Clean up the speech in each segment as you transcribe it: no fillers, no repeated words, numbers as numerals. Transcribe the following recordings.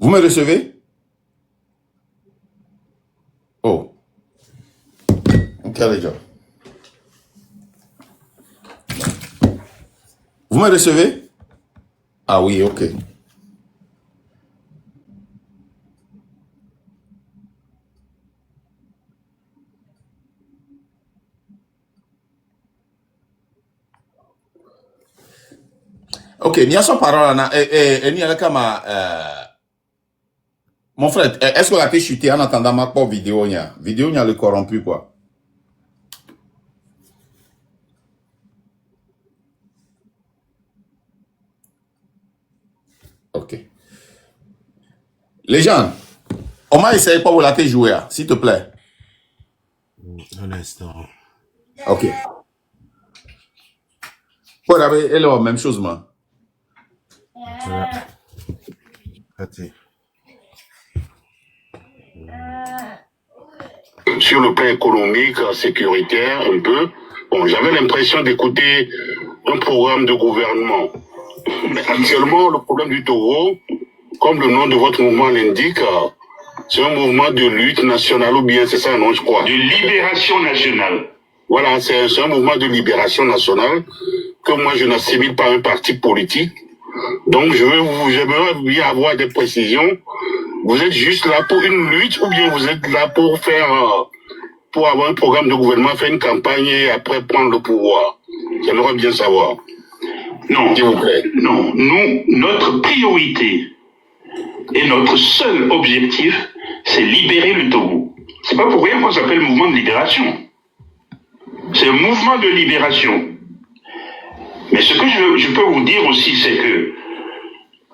Vous me recevez? Oh, ok les gens. Vous me recevez? Ah oui, ok. Ok, n'y a son parole là. N'y a kama. Mon frère, est-ce qu'on a été chuté en attendant ma pauvre vidéo nya? Vidéo nya le corrompu quoi. Ok. Les gens, on m'a essayé pas vous la jouer, s'il te plaît. Un instant. Ok. Pour elle la même chose, moi. Sur le plan économique, sécuritaire, un peu, bon, j'avais l'impression d'écouter un programme de gouvernement. Mais actuellement, le problème du Togo, comme le nom de votre mouvement l'indique, c'est un mouvement de lutte nationale, ou bien c'est ça, non, je crois. De libération nationale. Voilà, c'est un mouvement de libération nationale que moi, je n'assimile pas à un parti politique. Donc, j'aimerais bien avoir des précisions. Vous êtes juste là pour une lutte ou bien vous êtes là pour faire, pour avoir un programme de gouvernement, faire une campagne et après prendre le pouvoir? J'aimerais bien savoir. Non, s'il vous plaît. Non, nous, notre priorité et notre seul objectif, c'est libérer le Togo. C'est pas pour rien qu'on s'appelle mouvement de libération. C'est un mouvement de libération. Mais ce que je peux vous dire aussi, c'est que,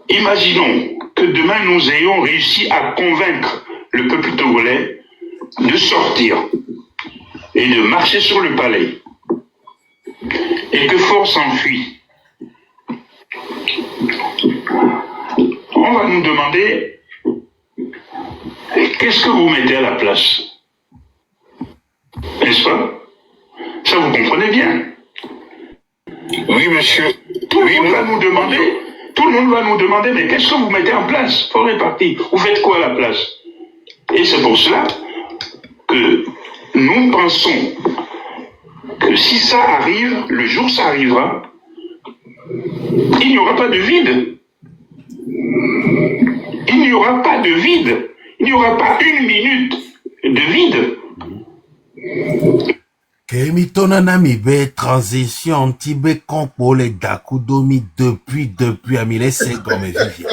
imaginons que demain nous ayons réussi à convaincre le peuple togolais de sortir et de marcher sur le palais, et que force s'enfuit. On va nous demander, qu'est-ce que vous mettez à la place? N'est-ce pas? Ça, vous comprenez bien. Oui, monsieur. Tout le monde va nous demander, mais qu'est-ce que vous mettez en place pour répartir? Vous faites quoi à la place? Et c'est pour cela que nous pensons que si ça arrive, le jour ça arrivera, il n'y aura pas de vide. Il n'y aura pas de vide. Il n'y aura pas une minute de vide. Kemitona nami be transition tibe kompo le dakudomi depuis amile segome vivia.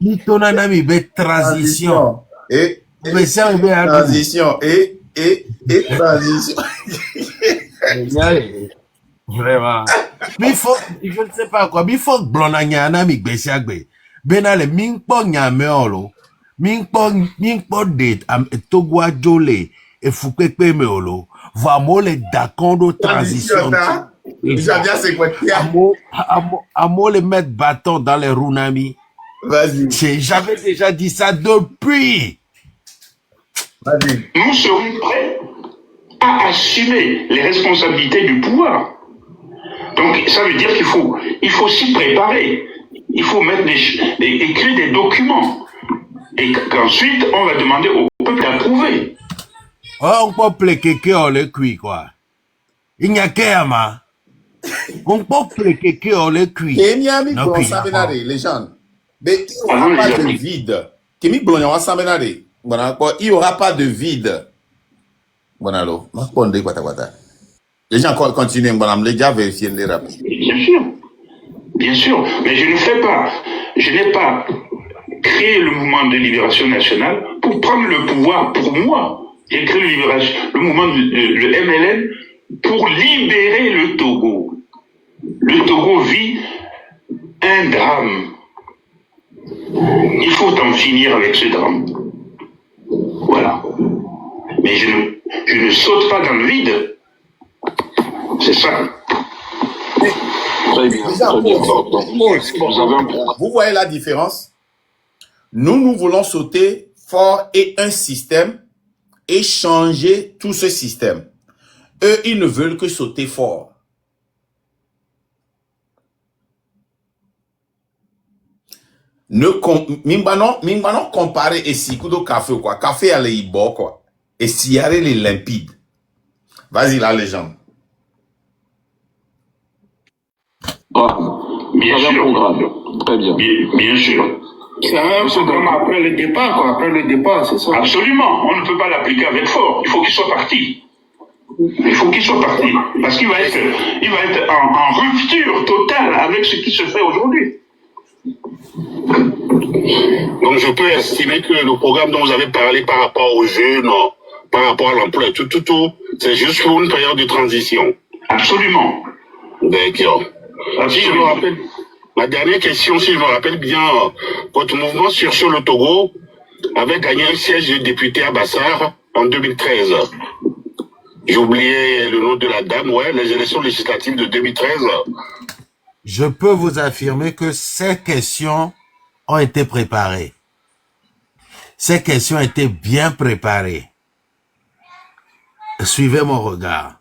Mitona nami be transition. Et transition. Et transition. Vraiment. Mais je ne sais pas quoi, mais il faut que blona nyana mi gbesiagbe. Benale mingpo nyame olo. Mingpo de togwa jole e fukpepe me olo. Vamo le dakondo transition. Amo le mettre bâton dans les runami. Vas-y. J'avais déjà dit ça depuis. Vas-y. Nous serons prêts à assumer les responsabilités du pouvoir. Donc, ça veut dire qu'il faut s'y préparer. Il faut écrire des documents. Et qu'ensuite, on va demander au peuple d'approuver. On peut plekeke on le cuit, quoi. Il n'y a qu'à ma. On peut plekeke on le cuit. Kenya mi blon sabenare, les gens. Mais il n'y aura pas de vide. Kemi blon yawa sabenare. Voilà, il n'y aura pas de vide. Bon alors, les gens continuent, madame, les gens vérifient les rapides. Bien sûr, mais je n'ai pas créé le mouvement de libération nationale pour prendre le pouvoir pour moi. J'ai créé le mouvement, le MLN, pour libérer le Togo. Le Togo vit un drame. Il faut en finir avec ce drame. Voilà. Mais je ne saute pas dans le vide. C'est ça. Vous voyez la différence? Nous voulons sauter fort et un système et changer tout ce système. Eux, ils ne veulent que sauter fort. Mingbanon comparer ici, kudo café quoi. Café à l'Ibo quoi. Et si y a les limpides. Vas-y, la légende. Bien sûr. Programme. Très bien. Bien sûr. C'est un programme après le départ, quoi. Après le départ, c'est ça. Absolument. On ne peut pas l'appliquer avec force. Il faut qu'il soit parti. Il faut qu'il soit parti. Parce qu'il va être en rupture totale avec ce qui se fait aujourd'hui. Donc je peux estimer que le programme dont vous avez parlé par rapport aux jeunes, par rapport à l'emploi, tout, c'est juste pour une période de transition. Absolument. D'accord. Si je me rappelle, ma dernière question, si je me rappelle bien, votre mouvement sur le Togo avait gagné un siège de député à Bassar en 2013. J'ai oublié le nom de la dame, les élections législatives de 2013. Je peux vous affirmer que ces questions ont été préparées. Ces questions étaient bien préparées. Suivez mon regard.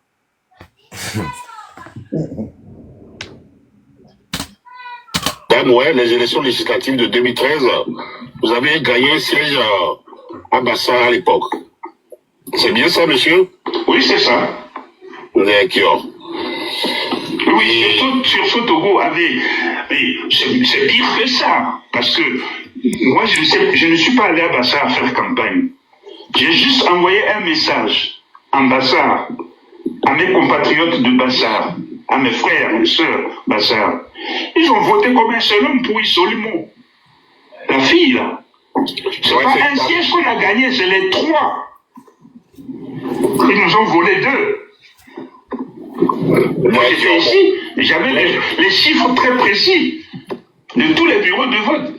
Dame, les élections législatives de 2013, vous avez gagné un siège à Bassar à l'époque. C'est bien ça, monsieur? Oui, c'est ça. D'accord. Oui, sur ce Togo c'est pire que ça. Parce que moi, je ne suis pas allé à Bassar faire campagne. J'ai juste envoyé un message en Bassar, à mes compatriotes de Bassar, à mes frères, mes soeurs Bassar. Ils ont voté comme un seul homme pour Isolimo. La fille, là. C'est pas un siège qu'on a gagné, c'est les 3. Ils nous ont volé 2. Moi, j'étais ici, j'avais les chiffres très précis de tous les bureaux de vote.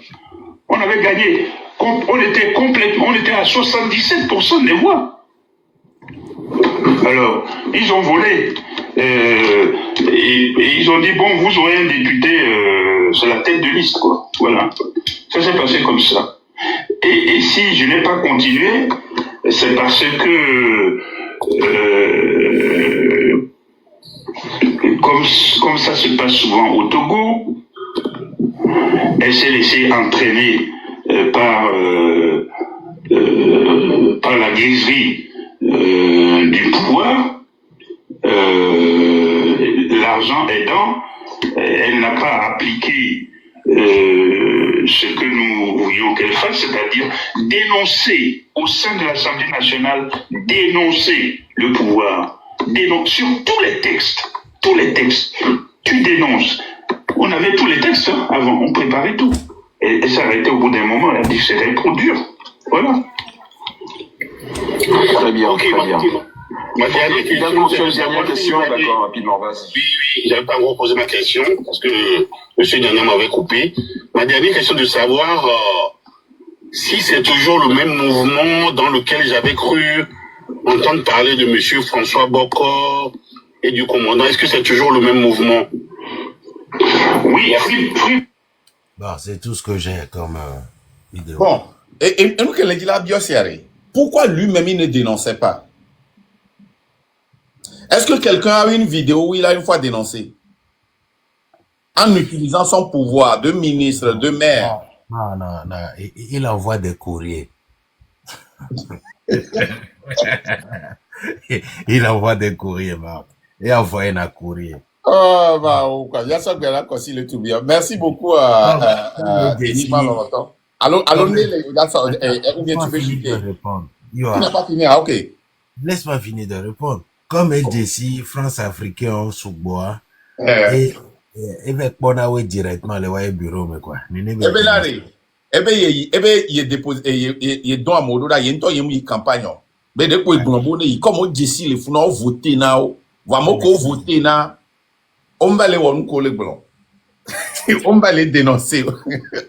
On avait gagné, on était à 77% des voix. Alors, ils ont volé. Et ils ont dit, bon, vous aurez un député, c'est la tête de liste, quoi. Voilà. Ça s'est passé comme ça. Et si je n'ai pas continué, c'est parce que comme ça se passe souvent au Togo, elle s'est laissée entraîner par la griserie du pouvoir, l'argent aidant, elle n'a pas appliqué ce que nous voulions qu'elle fasse, c'est-à-dire dénoncer au sein de l'Assemblée nationale, dénoncer le pouvoir, sur tous les textes, tu dénonces. On avait tous les textes avant, on préparait tout. Et ça a été au bout d'un moment, elle a dit que c'était trop dur. Voilà. Très bien, Okay, très bien. Ma dernière question, d'accord, rapidement, vas-y. Oui, j'avais pas encore posé ma question, parce que M. Diana m'avait coupé. Ma dernière question de savoir si c'est toujours le même mouvement dans lequel j'avais cru entendre parler de M. François Bokor et du commandant. Est-ce que c'est toujours le même mouvement? Oui, Bon, c'est tout ce que j'ai comme vidéo. Bon, et nous, qu'elle a dit la biosière, pourquoi lui-même il ne dénonçait pas? Est-ce que quelqu'un a eu une vidéo où il a une fois dénoncé? En utilisant son pouvoir de ministre, de maire. Non, il envoie des courriers. Il envoie des courriers, Marc. Il envoie un courrier. Oh, bah, il y a ça bien là, aussi le tout bien. Merci beaucoup à Denis Maloroton. Allô, ou bien tu veux chuter? Tu n'as pas fini, ok. Laisse-moi finir de répondre. Comme LDC, France Africaine, sous-bois, et avec Bonawe directement, le bureau, mais quoi. Eh bien, là, il est déposé, il est dans un mode, il y a une campagne. Mais depuis que comme on dit, les fous n'ont voté, vraiment qu'on voté, on va les voir, on va les dénoncer.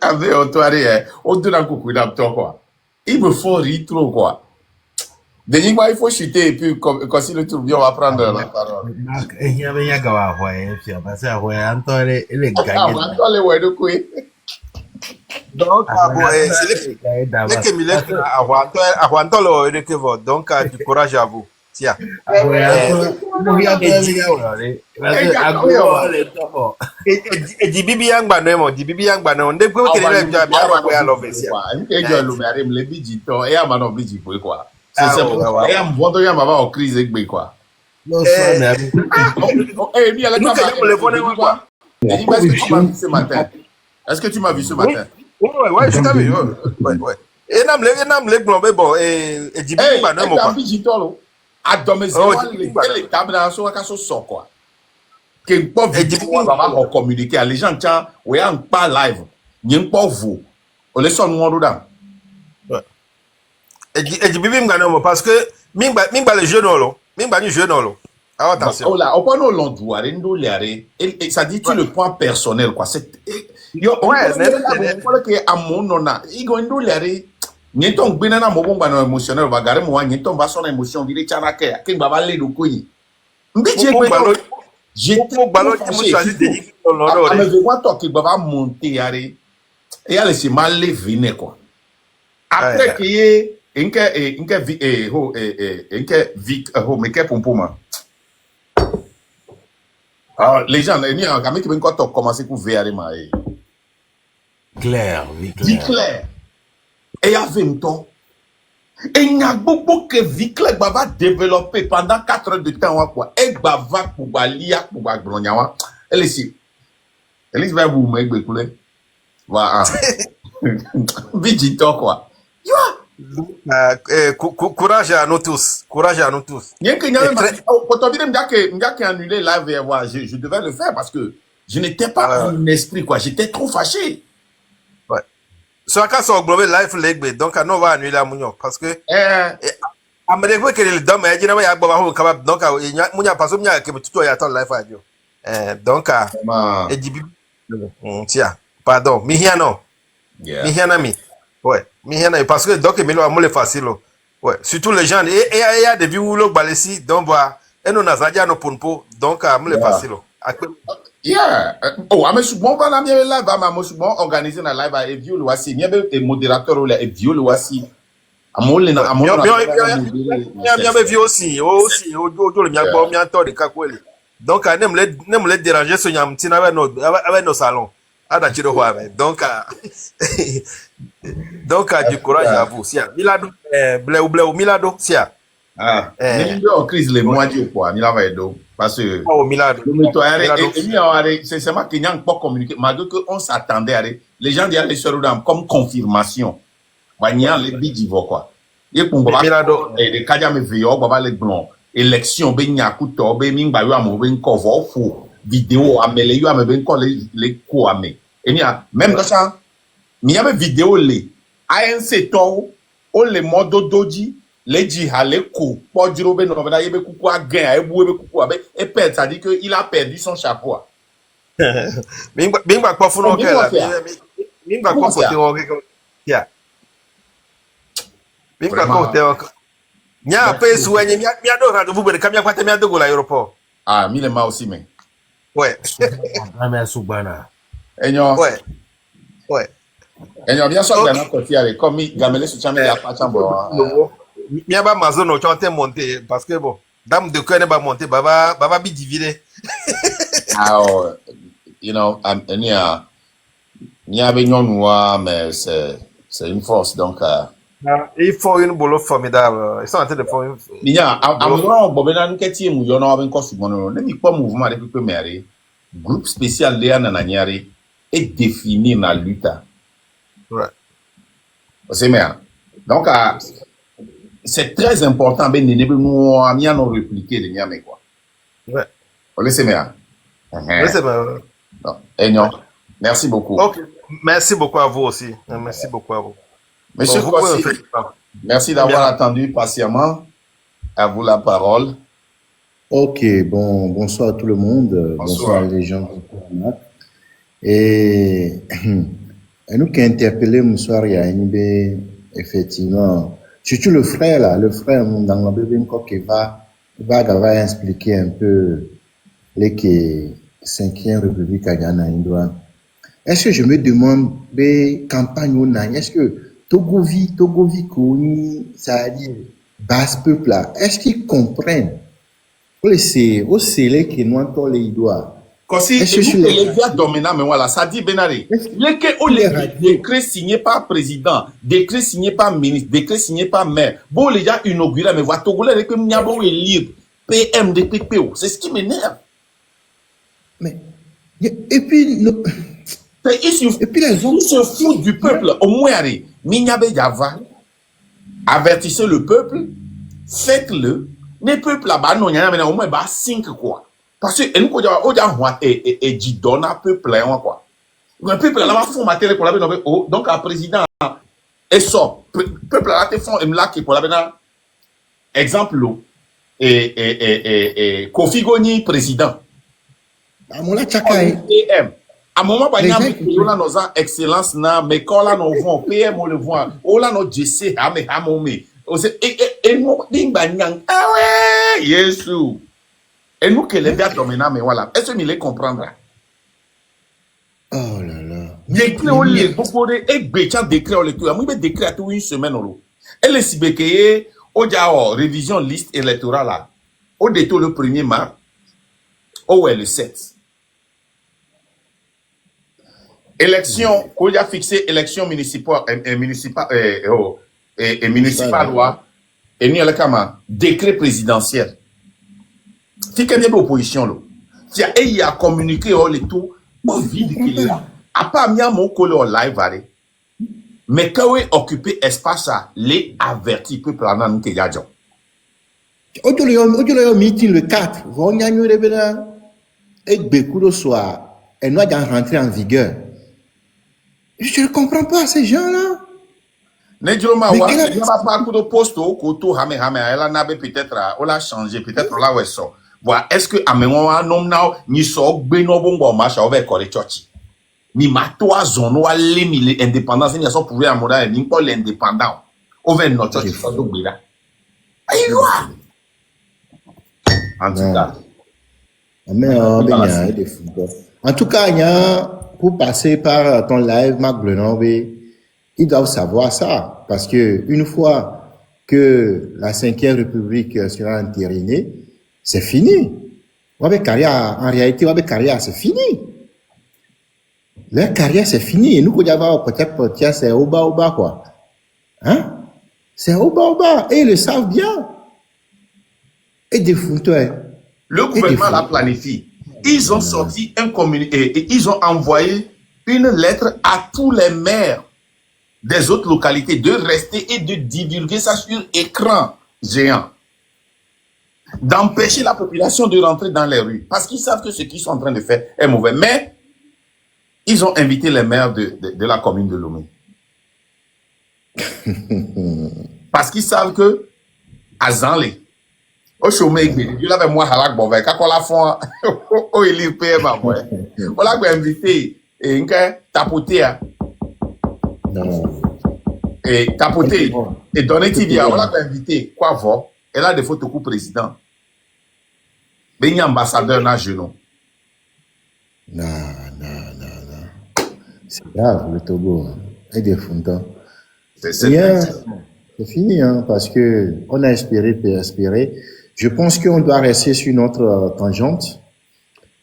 Avec autorité, on donne un coup d'abord, quoi. Il me faut rire trop, quoi. Denis, il faut chuter et puis, quand si le tour bien, on va prendre la parole. Il y avait un gars à voir, parce que Antoine, il est gagné. Antoine, il est de quoi? Donc, donc, du courage à vous. Tia. Eji bibi yang gbanu mo, di bibi yang gbanu. Nde kwe kele le mja mi aba kwe alo besi. Enke lo me are me le biji to e ama no biji po kwa. C'est e am voto ya baba o crise egbe kwa. Non, ça, mais Eh bien, Nous que le connaît quoi? est-ce que tu m'as vu ce matin? Est-ce que tu m'as vu ce matin? Ouais, je t'ai vu. Ouais. Et nam le globé bon et di bibi gbanu mo kwa. Biji to lo. Adomezi wa le table na so ka so so kwa. Que pas vidéo va va communiquer les gens tiens ouais en pas live n'y pas vous on les sonne moi dedans Eji bibi gbanu mo parce que mingba le jeu non lo. Mingba ni jeu non lo. Ah attention. oh là on peut nous l'endouare nous l'air et ça dit tu le point personnel quoi c'est yo ouais que à mon nona igo ndo l'air n'y ton bina na mo bomba no émotionnel va garer moi n'y ton va son émotion dire tiana ke king baba le do koyi mbiji egbe j'étais ballon qui choisi de dire mais je vois toi qui va monter yare et elle s'est mal levé quoi après qu'il y mais que pompoma alors les gens ni en camé qui ben quoi commencer pour VR ma clair. clair et avait un temps et il y a beaucoup que Vicler va développer pendant 4 heures de temps quoi et va pour balia pour bagronyawa elle ici elle va vous me couler va vigito quoi Courage à nous tous. Bien que quand on dit que annuler live je devais le faire parce que je n'étais pas en esprit quoi j'étais trop fâché. So aka so global life legbe donc no va annuler la munyo parce que amere ko kele le dom e jina ya gba ba ho kaba donc munya paso munya ke tuto ya ton life ajo donc e jibi tia pardon mi hiano mi hiana mi ouais mi hiana parce que donc mi lo amule facile ouais surtout les gens et y a des vieux lo balesi donc va et no nazaja no ponpo donc amule facile yeah oh mais souvent va la mieux live ma mo souvent organiser na live et vieux lo asi mieux et modérateur là et vieux lo asi amole na amole bien bien vieux aussi ojo le mia gbo mia to de kakwele donc nem le déranger so nyam tina avec nos salons ada chiro ho ave donc du courage à vous sia milado bleu milado sia milado crise le mois du quoi milado edo parce que milado c'est moi qui n'ai pas communiqué malgré que on s'attendait les gens disaient sur Rodam comme confirmation banya les bidivo quoi et pour milado et de kaja me veyo baba le blanc élection be nyakuto be mingba yo amo be cover fo vidéo amele yo ame be ko le ko ame enia même dans ça mi ame vidéo le ANC to o le modo doji le ji hale ko pojiro be no be yebe kuku agan ebu be kuku abe e perd ça dit que il a perdu son chapeau mingba ko funu ke la mingba ko fote o ke ya mingba ko te o nya pèse wenye mi adora de vous be kamia kwate mi adogo la aéroport mi le ma aussi mais ouais Amé subana enyo ouais enyo bien sûr dans côté avec comme gamele su chame ya pa chambo mi aba mazono chante monter parce que bon dame de cœur ne ba monter baba bi divider you know ni a benyonwa mais c'est une force donc il faut une boulot formidable ils sont en train de faire Minya amuro bobena nketi mu yo na oben kosu mono ne mi kwa mouvement de pepe mere groupe spécial de na nyari est défini na lutte ouais c'est bien donc c'est très important ben ne nous amia no répliquer de nyame quoi ouais on laisse bien non merci beaucoup OK merci beaucoup à vous aussi merci beaucoup à vous monsieur Kossi merci d'avoir attendu patiemment. À vous la parole. Ok, bonsoir à tout le monde. Bonsoir les gens. Et nous qui interpellé bonsoir, il y a effectivement, surtout le frère là, dans le bébé qui va expliquer un peu les 5e République à Ghana. Est-ce que je me demande, campagne ou non, est-ce que Togovi, ça a dit, base peuple là, est-ce qu'ils comprennent? C'est les qui n'ont pas les doigts. Kasi, Est-ce que et sur vous, les les gars dominants, mais voilà, ça dit Benari. Les que, oh, les les radios, décrets signés par président, décrets signés par ministre, décrets signés par maire. Bon, les gens inaugurés, mais voilà, Togolais, les que Mniabo est libre. PM, DPPO. C'est ce qui m'énerve. mais et puis Et et puis les ils autres, se foutent du peuple. Au moins, allez, Minyabe Yava, avertissez le peuple, faites-le. Les peuples là-bas, non, il y en a maintenant au moins 5 quoi. Parce que nous, on a et dit donne à peuple là, quoi. Le peuple là-bas, font mater pour la peine, donc un président, et sort. Peuple là, te font, et là, qui pour la peine, exemple, et Kofi Goni, président. à mon là, Tchakai, PM. À un moment, les gens il y a nos excellence, mais quand là, nous voit, PM, on le voit. Oh là, nous JC, Hame, Hamome. Et nous, ah ouais, Yesu. Et nous, que les gars dominants, mais voilà. Est-ce que les comprendra? oh là là, Décret, on les propose, et béchan décret, on les trouve. Moi, décret à tout une semaine, on et les sibékeye, on dit, révision liste électorale, là. Au détour le 1er mars, au ouais, le 7. Élection, qu'on a fixé élection municipale, municipale, loi, et nous, a décret présidentiel. Si quelqu'un est opposition, là, il a communiqué, le tout, au vide qu'il est là. À part, il y a mon collègue en live, allez. Mais quand il occupé espace, les avertis, peuple, là, nous, qu'il y a déjà. au meeting le 4, on y a eu et Bekudo soir, et nous allons rentrer en vigueur. Je ne comprends pas ces gens-là. Ne dis pas, Mais il quel n'y a pas de poste au côté, elle a peut-être, on l'a changé, peut-être là où elle sort. Voilà, est-ce que, à un nom, ni sort, beno bon, machin, on va écoler tchotchi. Ni ma toi, zone, ou aller, ni l'indépendance, ni à son pouvoir à modèle, ni pas l'indépendant. On va notre tchotchi, ça doit être là. Aïe, en tout cas. En tout cas, il y a, pour passer par ton live, Marc Blenobé, ils doivent savoir ça. Parce que une fois que la 5e République sera entérinée, c'est fini. En réalité, c'est fini. Leur carrière, c'est fini. Et nous, quand on peut-être, c'est au bas, quoi. Hein? C'est au bas. Et ils le savent bien. Et des fouteurs. Le gouvernement l'a planifié. Ils ont sorti un communiqué et ils ont envoyé une lettre à tous les maires des autres localités de rester et de divulguer ça sur écran géant. D'empêcher la population de rentrer dans les rues. Parce qu'ils savent que ce qu'ils sont en train de faire est mauvais. Mais ils ont invité les maires de la commune de Lomé. Parce qu'ils savent que à Zanlé, au chômage, il y avait moi halak bové, quand on l'a fait, au élire PM, on l'a invité, et tapoter, et tapoter, et donner Tivia, on l'a invité, quoi, voir, et là, des photos coup président. Mais il y a ambassadeur dans le genou. Non. C'est grave, le Togo. Et des fontans. C'est fini, hein, parce que on a espéré. Je pense qu'on doit rester sur notre tangente.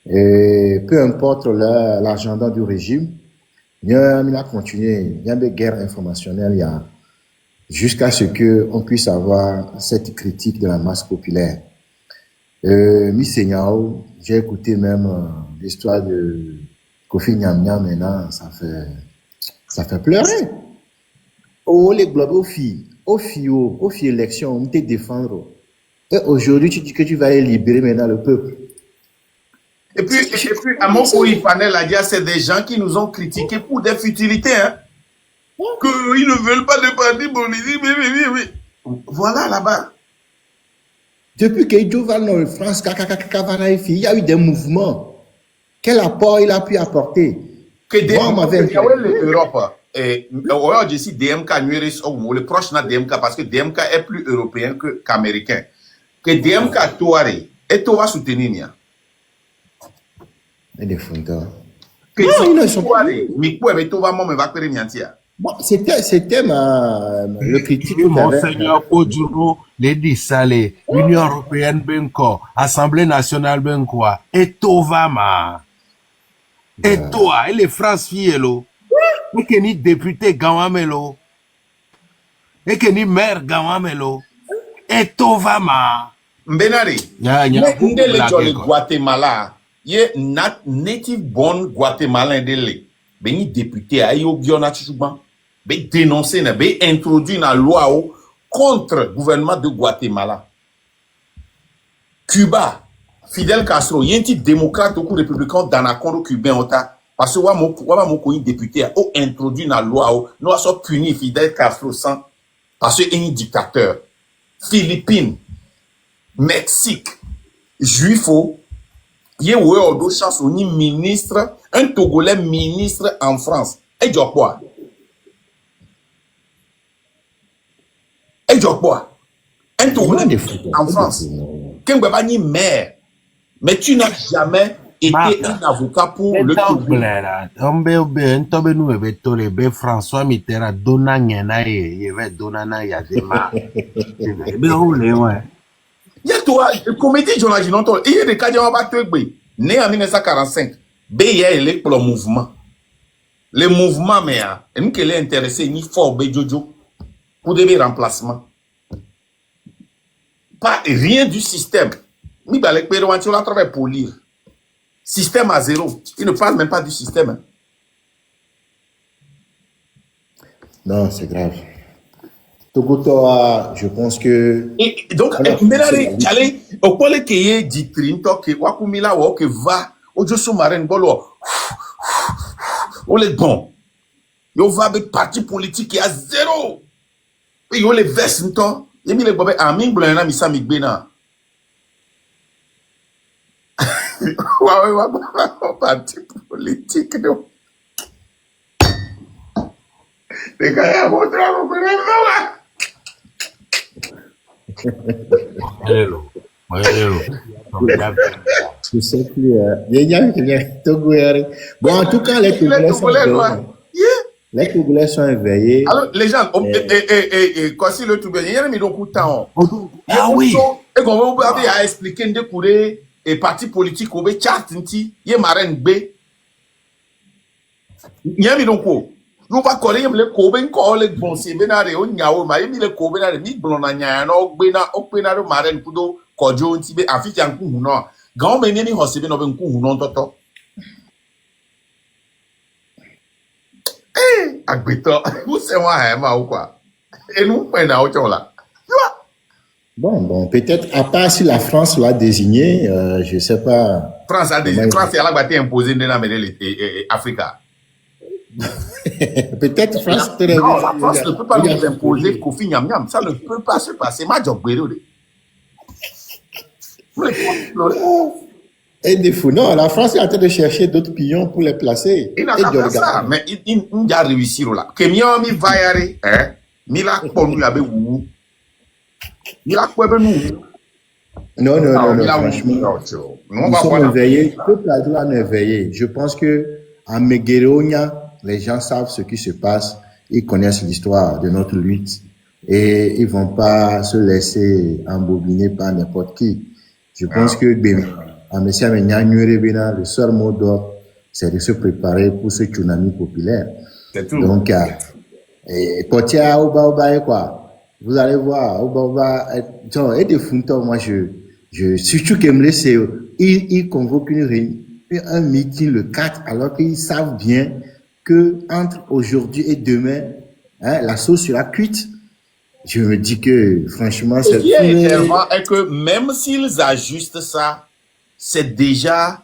Et peu importe l'agenda du régime, il a continué. Il y a des guerres informationnelles, jusqu'à ce qu'on puisse avoir cette critique de la masse populaire. Misenyao, j'ai écouté même l'histoire de Kofi Nyam maintenant, ça fait pleurer. Oh, les globes, aux filles élections, on te défendre. Et aujourd'hui, tu dis que tu vas aller libérer maintenant le peuple. Et puis à mon pays panel, c'est des gens qui nous ont critiqués pour des futilités, hein. Qu'ils ne veulent pas de parti politique, voilà là-bas. Depuis que Joe va en France, il y a eu des mouvements. Quel apport il a pu apporter? Que l'Europe, et je dis DMK, le proche de DMK, parce que DMK est plus européen qu'américain. Que DMK, toi, et toi, soutenir. Et des fondeurs. Que toi, mais toi, va me va faire Bon, c'était le critique que Monseigneur Oduro, Lady Saleh, Union Européenne Benko, Assemblée Nationale Benko, et Tovama. Et toi, et les France Fielo, et que ni député Gawamelo, et que ni maire Gawamelo, et Tovama. Mbenari, ndele jole Guatemala, ye native born Guatemalin dele, beni député ayo biona chouban, be dénoncer na be introduire na loi contre gouvernement de Guatemala. Cuba, Fidel Castro, yenti démocrate ou républicain dans la condo cubain ota, parce que wa moko député a introduit na loi no so puni Fidel Castro sans parce que un dictateur. Philippines, Mexique, juifo, y a deux chances ni ministre, un Togolais ministre en France. Et du quoi? Et du quoi? Un Togolais en France. Qu'un baba ni maire. Mais tu n'as jamais été un avocat pour le Togo. François Mitterrand donna nyana ye ve donna na ya dema. Be roule ouais. Il y a toi, le comité journaliste non il y a des cas de Wabatwegbe, né en 1945. BIA pour le mouvement. Le mouvement mais nous qui est intéressé ni fort Bejojo pour des remplacements. Pas rien du système. Mi balek perouanti on la travaille pour lire. Système à zéro. Il ne parle même pas du système. Non, c'est grave. Togotoa, je pense que... Et donc, allez, au point que y dit Trinto, que Wakumila, que va, au Dieu sous-marin, bolo, on les bon. Yo va avec parti politique qui a zéro. Et yo les vestes, et mi les bobé, amin, blana, mi sa mi bena. Parti politique, non. Les gars, il y a mon travail, je sais plus. Bon, en tout cas, les Togolais sont éveillés. Alors, les gens, quand si le Togolais, il y a mis beaucoup de temps. Ah oui. Et qu'on va expliquer de courir et parti politique au chat, il y a marraine B. Il y a mis donc quoi? Nous pas coller le Koben coller bon c'est benare on nyawo ma yemi le Koben mi blona nya na ogbena ro marraine kudo kojo nti be afiti anku hu no gan me ni hose be no be nku hu no toto agbeto vous c'est moi hein ma ou quoi et nous pas na o chola Bon, peut-être, à part si la France l'a désigné, je sais pas. France a désigné, France elle a imposé dans Africa. Peut-être France non, la France ne peut pas nous imposer Kofi Nyam Nyam. Ça ne peut pas se passer. Ma job et des fous. Non, la France est en train de chercher d'autres pions pour les placer. Il n'a pas fait ça, mais il a réussi là. Que mi va y aller, hein? Mi la ponu yabe wu. Mi la kwebe nous. Non, franchement. Nous sommes éveillés. Le peuple est éveillé. Je pense que à Megueronia, les gens savent ce qui se passe, ils connaissent l'histoire de notre lutte et ils vont pas se laisser embobiner par n'importe qui. Je pense que le seul mot d'ordre, c'est de se préparer pour ce tsunami populaire. C'est tout. Donc, Potia, Oba, quoi. Vous allez voir, Oba, et des foutons, moi, surtout qu'Emle, c'est, ils convoquent un meeting le 4, alors qu'ils savent bien que entre aujourd'hui et demain, hein, la sauce sera cuite. Je me dis que, franchement, c'est... Ce qui est énervant est que même s'ils ajustent ça, c'est déjà...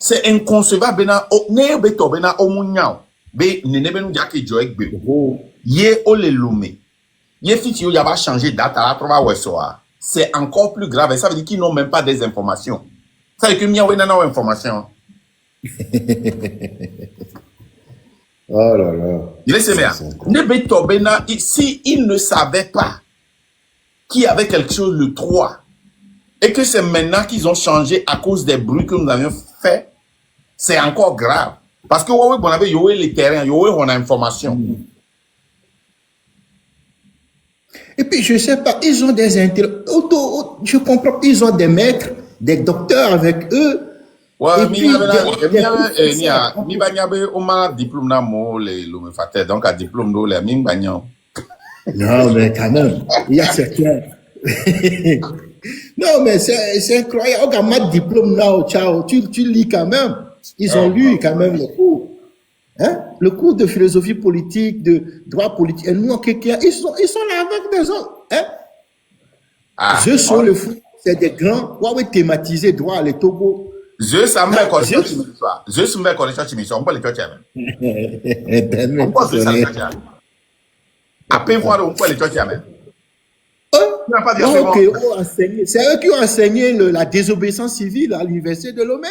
C'est inconcevable. C'est encore plus grave. Et ça veut dire qu'ils n'ont même pas des informations. Ça veut dire qu'ils n'ont pas d'informations. Oh là là. Si ils ne savaient pas qu'il y avait quelque chose le 3 et que c'est maintenant qu'ils ont changé à cause des bruits que nous avions fait, c'est encore grave. Parce que ouais, bon, avait yoé les terrains, yoé on a information. Et puis, je sais pas, ils ont des intérêts. Je comprends, ils ont des maîtres, des docteurs avec eux. Ouais, Et puis, mi banyabe o ma diplôme na mo le me faté donc à diplôme do le mi banyan. non, mais quand même, il y a certains. Non, mais c'est incroyable. Regarde, ma diplôme là, ciao, tu lis quand même. Ils ont lu quand même le cours. Hein? Le cours de philosophie politique, de droit politique. Et nous, quelqu'un, ils sont là avec des autres. Hein? Je suis le fou. C'est des grands. Ouais, thématisés droit, les Togo. Je ça me connexion chimisoire. Je suis me connexion chimisoire. On peut le faire. On peut faire ça. Après voir on peut le faire même. C'est eux qui ont enseigné la désobéissance civile à l'université de Lomé.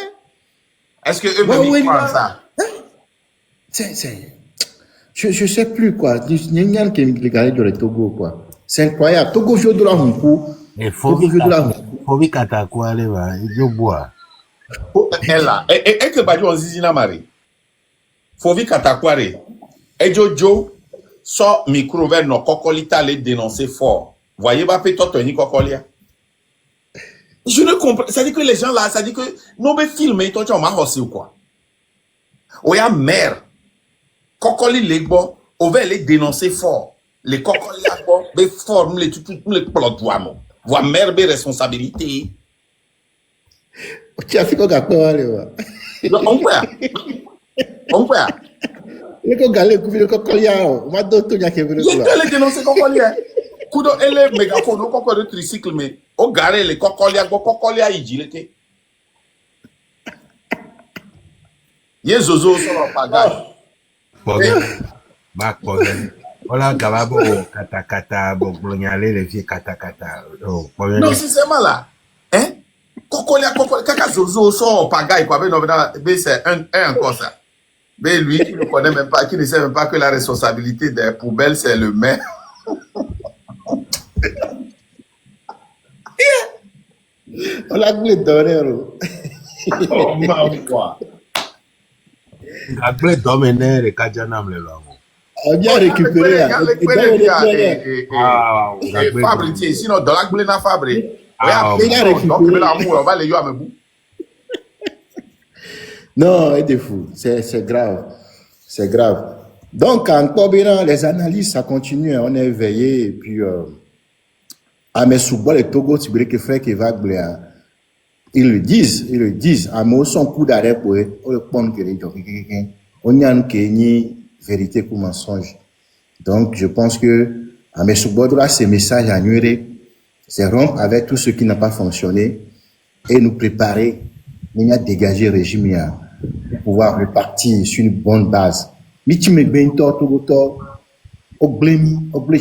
Est-ce que eux me croient ça? Je sais plus quoi. Il y a qui est dans le Togo quoi. C'est incroyable. Togo joue de la Honkou. Et faut vite quoi les va. Il boit. Elle là. Et que Badi on zizina mari. Faut vite katakware. Et Jojo sort micro vers nos cocolita les dénoncer fort. Voyez pas peut-être Tony Cocolia. Je ne comprends. Ça dit que les gens là, ça dit que nous be filmer toi tu en marre ou quoi. Oya mère. Cocoli les bon, on va les dénoncer fort. Les cocoli là bon, be fort les tout les plot moi. Voir mère be responsabilité. Tu as fait quoi là? On peut. On peut. Le cocoli le cocoli on m'a donné tout y a que vous. Je les dénoncer cocoli. Kudo ele mégaphone au cocoli de tricycle mais au garé les cocoli à idilete. Ye zozo sur la pagaille. Bac voilà gababo kata bon blonyale les vieux kata. Non si c'est mal là. Hein? Cocoli kaka zozo sur pagaille quoi ben c'est un encore ça. Mais lui qui ne connaît même pas, qui ne sait même pas que la responsabilité des poubelles c'est le maire. On l'a voulu donner. Oh ma foi. Après dominer les Kajanam le là. On vient récupérer. Fabre, sinon dans la boule na Fabre. Non, il est fou. C'est grave. C'est grave. Donc, encore bien, les analyses, ça continue. On est éveillé. Et puis, à mes sous-bois, les Togo, tu veux que frère qui va ils le disent. À moi, son coup d'arrêt pour eux. On y a une vérité pour mensonge. Donc, je pense que, à mes sous-bois, là, ces messages annuels, c'est rompre avec tout ce qui n'a pas fonctionné et nous préparer, nous dégager le régime pour pouvoir repartir sur une bonne base. Mais tu me bien tout obligé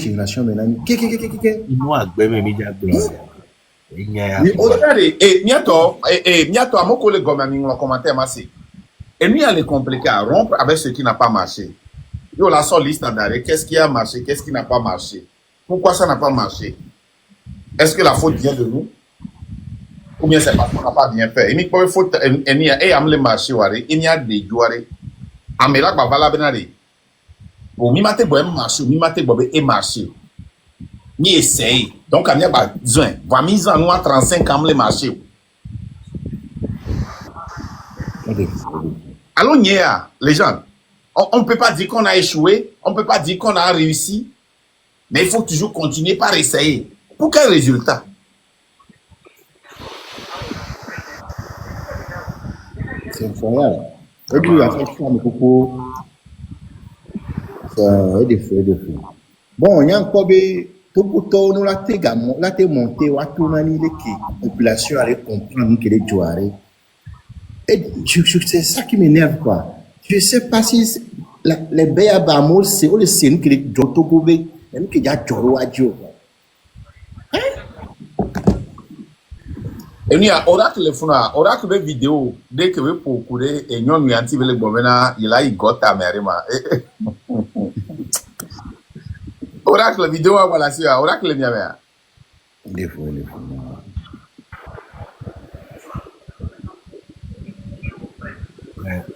génération maintenant. Nous a gbeme mi ja gbeme. Oui, regardez, Miato, à mon collègue Gomaning, le commentaire massé. Et nous, il y a les compliqués à rompre avec ce qui n'a pas marché. Yo, la seule liste d'arrêt, qu'est-ce qui a marché, qu'est-ce qui n'a pas marché? Pourquoi ça n'a pas marché? Est-ce que la faute vient de nous? Ou bien c'est parce qu'on n'a pas bien fait? Il n'y a pas de faute, il y a des marchés, il y a des joueurs. Amela, bah, voilà, benari. Ou mi mate boye marché, mi mate boye et marché. Ni essaye. Donc, il y a besoin. Va mise en nous à 35 ans le marché. Alors, les gens, on ne peut pas dire qu'on a échoué, on ne peut pas dire qu'on a réussi, mais il faut toujours continuer par essayer. Pour quel résultat? C'est incroyable. Et puis, à chaque fois, beaucoup. C'est des feux. Bon, il y a encore des. Tout le temps, nous l'avons monté, on a tourné les populations à comprendre que les joueurs. Et c'est ça qui m'énerve, quoi. Je ne sais pas si les Béabamos, c'est où les scènes qui les Jotogobé, même qu'il y a Joroadjo. Et nous, oracle le funa, oracle de vidéo, dès que vous pouvez courir, et nous, nous, anti le gouvernement, il a eu gota, merima. Oracle vidéo, voilà, c'est oracle le mien. Des fois.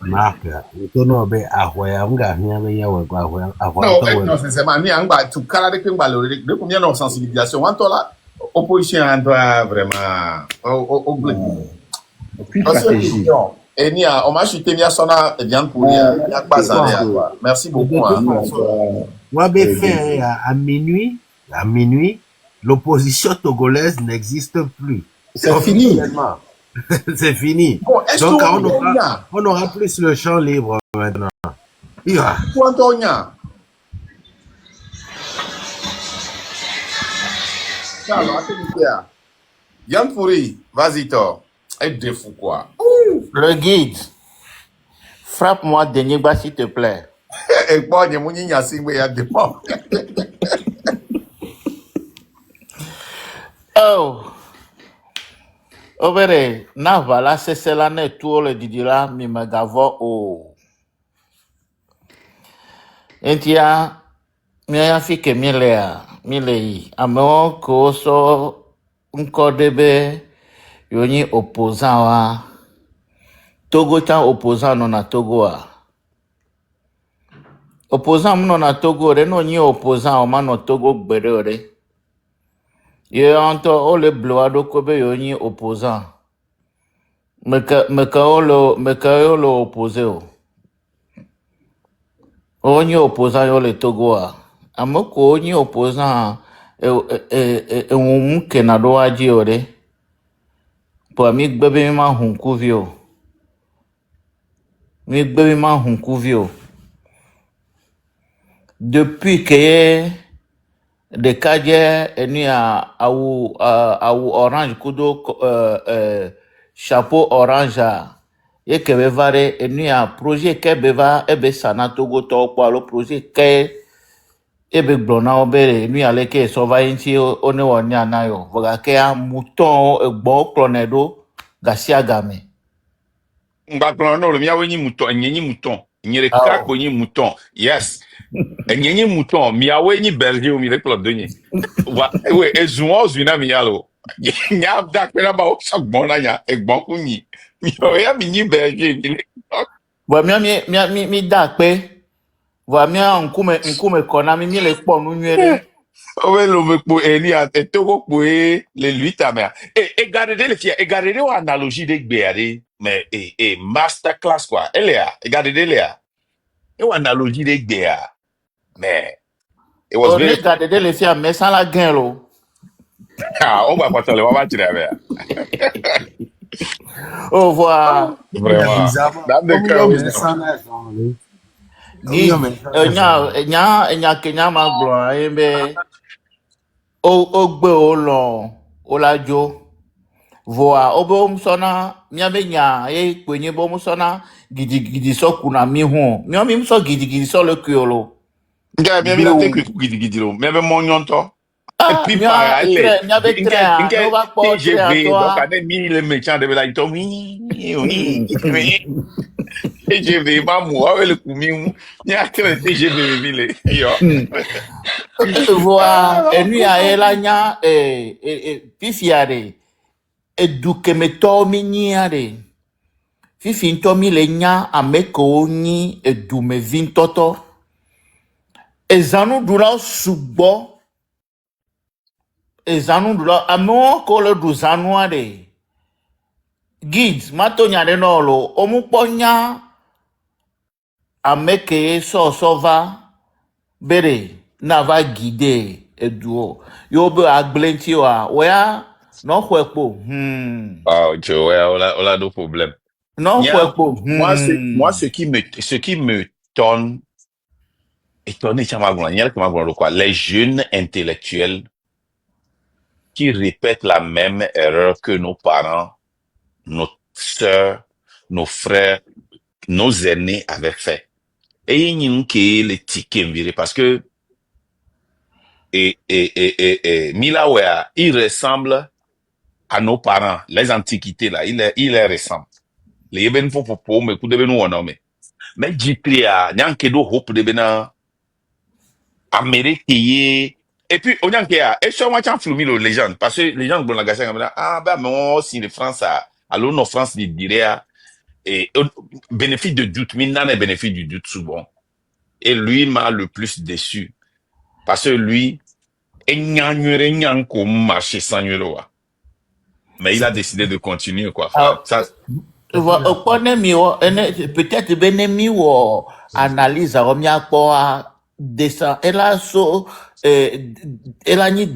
Mark, itu no be ahwe amga hiya be ya we ahwe Non, to we. non, sincèrement, ni angba, tout cas, de combien de sensibilisation, on la opposition, on doit vraiment, au blé. Aucune stratégie. Et ni on m'a chuté, ni à son viande pour y a pas ça. Merci beaucoup. Moi, be fait à minuit, l'opposition togolaise n'existe plus. C'est fini. C'est fini. Bon, donc, on aura plus le champ libre maintenant. Yeah. Antonia. Yann Pourri, vas-y, toi. Et de fou, quoi. Le guide, frappe-moi Denyigba, s'il te plaît. Et bon, il y a mon ignace, il y a des morts. Oh, Obere, na vala sesela ne tuo le didira mi megavo o. Entia, mi ya fike milei, ameo ko so unkodebe yoni opposant wa. Togo tan opposant no na Togo a. Opposant no na Togo re no ni opposant o ma no Togo gbere ore. Ye anto o le bloado kobe yoni opposant. Meka yo lo opposé o. Onye opposant yo le Togo a. Amoko onye opposant e ke na do aji ore. Po mi gbebe mi ma hunku vio. Mi gbebe mi ma hunku vio. Depuis que de kadje eni au orange kudo chapeau orange et que bevare eni projet que beva ebe sana Togo to kwa lo projet que ebe blona obere eni ale ke sovainti one wonya na yo voga ke a mouton egbo klonedo gasia game Mbaklo no, le mia weni mouton, nyenyi mouton. Nyere kak weni mouton. Yes. Nyenyi mouton, mia weni berger ou mi le klop de nye. Wa, we, ezouan zuna mi yalo. Nya dak pena ba o sok bona nya, ek bon ku ni. Mi ya mi ni berger mi le. wa mi da pe wa mi nkume kona mi le po nu nwere. Owe lo me po eni a togo po le luita me. E garder le fia, e garder o analogie de gbeare, mais masterclass quoi. Elia, e garder le a. E o analogie de gbeare. Mais it was O very ne gade de le fia me san la gen lo. on va pas le va tirer avec. Au revoir. Vraiment. Dans le cœur nya kenya ma glo embe o gbe o lo o la jo voa obo msona mia be nya e kwenye bo msona gidi so kuna mi hu mi so gidi so le kyolo Nga mi la tek gidi lo. Me be mon yonto. Et puis mia be tre no va po tre a TGV to donc ane mi le méchant de la ito oui. TGV ba mu awe le kumi mu. Ni akere TGV mi le. Yo. voa enu ya ela nya pifiare eduke meto mi nyiare fifi nto mi le nya ameko ni edume vintoto ezanu dura sugbo ezanu dura amo ko le du zanu ade guides mato nya de no lo omupo nya ameke so va bere na va guider eduo yo be agblenti wa wea no hwepo Oh, Joe, on a nos problèmes. no hwepo Moi, ce qui me étonné, quoi, les jeunes intellectuels qui répètent la même erreur que nos parents, nos sœurs, nos frères, nos aînés avaient fait. Et il y a qui les tickets virés parce que Milawea, il ressemble à nos parents, les antiquités là, il les ressemble. Les ben fo popo me ku de ben wona me. Mais jikria nyanke do hope de bena Amérique yi. Et puis onyanke a et so wan chan flumi lo légende parce que les gens bon la gasa ngam ah bah mais on si les France à l'eau no France ni dirait Et bénéfice de doute, maintenant les bénéfices du doute souvent. Et lui m'a le plus déçu. Parce que lui, mais il a décidé de continuer, quoi. Enfin, ça, Peut-être benemi wo analyse romia kwa descend. Elle a so elle a ni